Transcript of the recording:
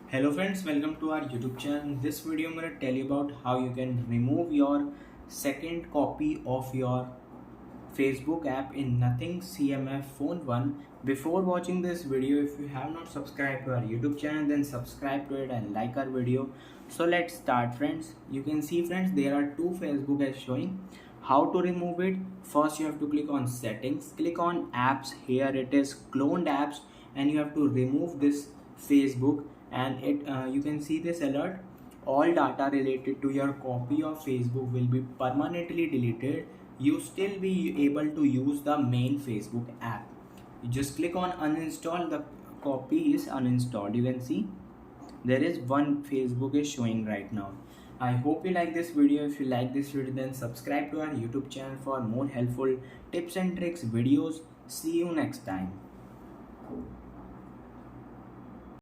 Hello friends, welcome to our YouTube channel. In this video I'm going to tell you about how you can remove your second copy of your Facebook app in Nothing CMF phone 1. Before watching this video, if you have not subscribed to our YouTube channel, then subscribe to it and like our video. So let's start friends. You can see friends, there are two Facebook apps showing. How to remove it? First you have to click on settings, click on apps. Here it is cloned apps and you have to remove this Facebook, and you can see this alert. All data related to your copy of Facebook will be permanently deleted. You still be able to use the main Facebook app. You just click on uninstall. The copy is uninstalled. You can see there is one Facebook is showing right now. I hope you like this video. If you like this video, then subscribe to our YouTube channel for more helpful tips and tricks videos. See you next time.